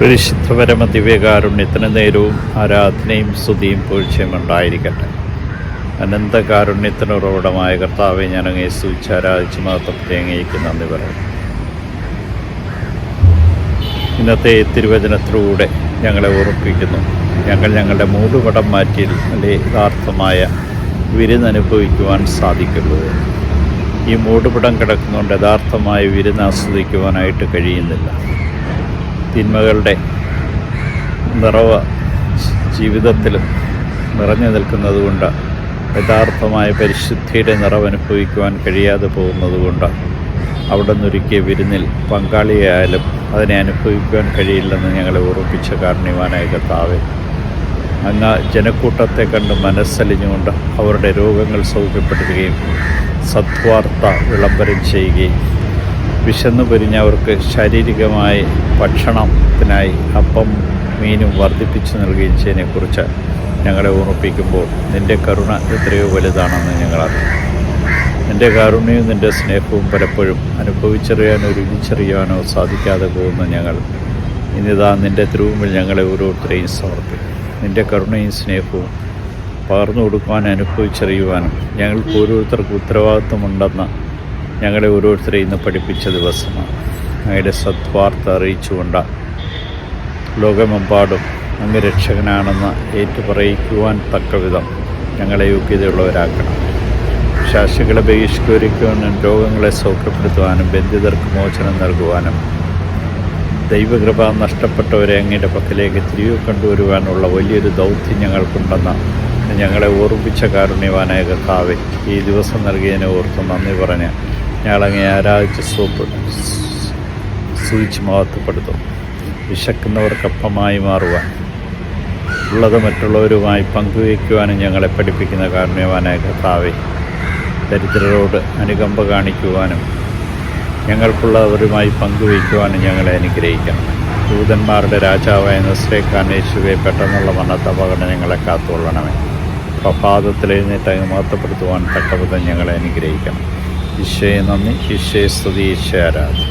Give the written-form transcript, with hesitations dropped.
പരിശുദ്ധപരമ ദിവ്യകാരുണ്യത്തിന് നേരവും ആരാധനയും സ്തുതിയും പൂഴ്ചയും ഉണ്ടായിരിക്കട്ടെ. അനന്തകാരുണ്യത്തിന് ഉറവിടമായ കർത്താവെ, ഞാൻ അങ്ങയെ സ്തുതിച്ച് ആരാധിച്ച് മഹത്വത്തെ അങ്ങേക്ക് നന്ദി പറയുന്നു. ഇന്നത്തെ തിരുവചനത്തിലൂടെ ഞങ്ങളെ ഓർപ്പിക്കുന്നു, ഞങ്ങളുടെ മൂടുപടം മാറ്റിയിൽ അല്ലെ യഥാർത്ഥമായ വിരുന്നനുഭവിക്കുവാൻ സാധിക്കുള്ളൂ. ഈ മൂടുപടം കിടക്കുന്നുണ്ട് യഥാർത്ഥമായ വിരുന്ന് ആസ്വദിക്കുവാനായിട്ട് കഴിയുന്നില്ല. തിന്മകളുടെ നിറവ് ജീവിതത്തിൽ നിറഞ്ഞു നിൽക്കുന്നതുകൊണ്ട് യഥാർത്ഥമായ പരിശുദ്ധിയുടെ നിറവനുഭവിക്കുവാൻ കഴിയാതെ പോകുന്നതുകൊണ്ട് അവിടെ നിന്നൊരുക്കിയ വിരുന്നിൽ പങ്കാളിയായാലും അതിനെ അനുഭവിക്കുവാൻ കഴിയില്ലെന്ന് ഞങ്ങളെ ഓർമ്മിപ്പിച്ച കാരുണ്യവാനായ കർത്താവേ, അങ്ങ് ജനക്കൂട്ടത്തെ കണ്ട് മനസ്സലിഞ്ഞുകൊണ്ട് അവരുടെ രോഗങ്ങൾ സൗഖ്യപ്പെടുത്തുകയും സദ്വാർത്ത വിളംബരം ചെയ്യുകയും വിശന്നു പൊരിഞ്ഞവർക്ക് ശാരീരികമായ ഭക്ഷണത്തിനായി അപ്പം മീനും വർദ്ധിപ്പിച്ചു നൽകുകയും ചെയ്യുന്നതിനെക്കുറിച്ച് ഞങ്ങളെ ഓർമ്മിപ്പിക്കുമ്പോൾ നിൻ്റെ കരുണ എത്രയോ വലുതാണെന്ന് ഞങ്ങളറിയാം. നിൻ്റെ കാരുണ്യവും നിൻ്റെ സ്നേഹവും പലപ്പോഴും അനുഭവിച്ചറിയാനോ രുചിച്ചറിയാനോ സാധിക്കാതെ പോകുന്ന ഞങ്ങൾ ഇന്നിതാ നിൻ്റെ തിരുമുമ്പിൽ ഞങ്ങളെ ഓരോരുത്തരെയും സമർപ്പിക്കും. നിൻ്റെ കരുണയും സ്നേഹവും പകർന്നു കൊടുക്കുവാനും അനുഭവിച്ചറിയുവാനും ഞങ്ങൾക്ക് ഓരോരുത്തർക്കും ഉത്തരവാദിത്വമുണ്ടെന്ന് ഞങ്ങളെ ഓരോരുത്തരെ ഇന്ന് പഠിപ്പിച്ച ദിവസമാണ്. അങ്ങയുടെ സദ്വാർത്ത അറിയിച്ചുകൊണ്ട് ലോകമെമ്പാടും അങ്ങ് രക്ഷകനാണെന്ന് ഏറ്റുപറയിക്കുവാൻ തക്കവിധം ഞങ്ങളെ യോഗ്യതയുള്ളവരാക്കണം. ശാസികളെ ബഹിഷ്കരിക്കുവാനും രോഗങ്ങളെ സൗഖ്യപ്പെടുത്തുവാനും ബന്ധിതർക്ക് മോചനം നൽകുവാനും ദൈവകൃപ നഷ്ടപ്പെട്ടവരെ അങ്ങയുടെ പക്കലേക്ക് തിരികെ കൊണ്ടുവരുവാനുള്ള വലിയൊരു ദൗത്യം ഞങ്ങൾക്കുണ്ടെന്ന് ഞങ്ങളെ ഓർമ്മിപ്പിച്ച കാരുണ്യവാനായ കർത്താവേ, ഈ ദിവസം നൽകിയതിനെ ഓർത്ത് നന്ദി പറഞ്ഞ് ഞങ്ങളങ്ങേ ആരാധിച്ച് സ്തുതിച്ച് മഹത്വപ്പെടുത്തും. വിശക്കുന്നവർക്കപ്പമായി മാറുവാൻ ഉള്ളത് മറ്റുള്ളവരുമായി പങ്കുവയ്ക്കുവാനും ഞങ്ങളെ പഠിപ്പിക്കുന്ന കാരുണ്യവാനായ കർത്താവേ, ദരിദ്രരോട് അനുകമ്പ കാണിക്കുവാനും ഞങ്ങൾക്കുള്ളവരുമായി പങ്കുവയ്ക്കുവാനും ഞങ്ങളെ അനുഗ്രഹിക്കണം. ദൂതന്മാരുടെ രാജാവായ നസ്രേക്കാൻ യേശുവെ, പെട്ടെന്നുള്ള മരണത്തെ അപകടം ഞങ്ങളെ കാത്തുകൊള്ളണമേ. പ്രഭാതത്തിൽ എഴുന്നേറ്റ് അങ്ങ് മഹത്വപ്പെടുത്തുവാൻ തക്കവിധം ഞങ്ങളെ അനുഗ്രഹിക്കണം. ഈശോയെ നന്ദി, ഈശോയെ സ്തുതി, ഈശോയെ ആരാധന.